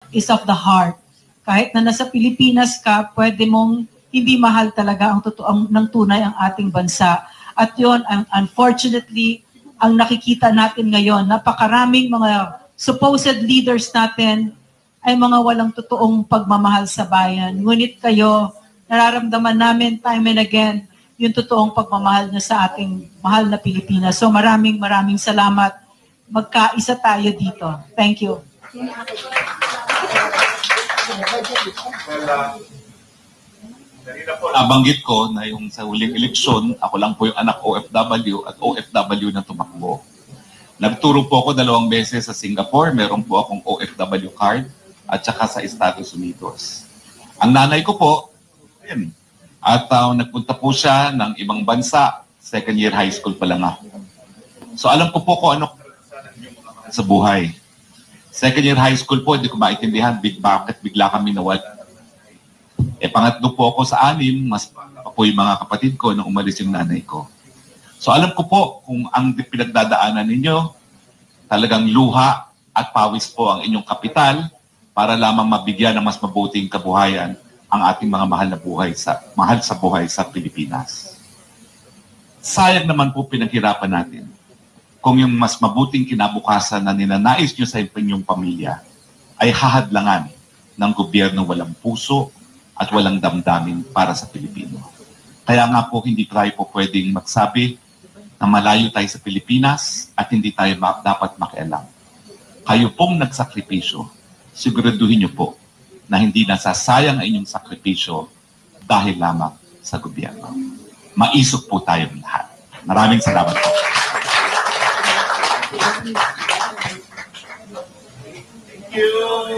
is of the heart. Kahit na nasa Pilipinas ka, pwede mong hindi mahal talaga ang totoong ng tunay ang ating bansa. At yun, unfortunately, ang nakikita natin ngayon, napakaraming mga supposed leaders natin ay mga walang totoong pagmamahal sa bayan. Ngunit kayo, nararamdaman namin time and again yung totoong pagmamahal niyo sa ating mahal na Pilipinas. So maraming salamat. Magkaisa tayo dito. Thank you. Nabanggit ko na yung sa huling eleksyon, ako lang po yung anak OFW at OFW na tumakbo. Nagturo po ako 2 beses sa Singapore, meron po akong OFW card at saka sa Estados Unidos. Ang nanay ko po, ayun, at nagpunta po siya ng ibang bansa, 2nd year high school pa lang ako. So alam ko po kung ano sa buhay. 2nd year high school po, hindi ko maintindihan bakit bigla kami nawala. Pangatlo po ako sa 6, mas pa po yung mga kapatid ko nung umalis yung nanay ko. So alam ko po kung ang pinagdadaanan ninyo, talagang luha at pawis po ang inyong kapital para lamang mabigyan ng mas mabuting kabuhayan ang ating mga mahal sa buhay sa Pilipinas. Sayang naman po pinaghirapan natin kung yung mas mabuting kinabukasan na ninanais nyo sa inyong pamilya ay hahadlangan ng gobyerno walang puso at walang damdamin para sa Pilipino. Kaya nga po hindi tayo po pwedeng magsabi na malayo tayo sa Pilipinas at hindi tayo dapat makialam. Kayo pong nagsakripisyo, siguraduhin niyo po na hindi nasasayang ang inyong sakripisyo dahil lamang sa gobyerno. Maisog po tayong lahat. Maraming salamat po. Thank you.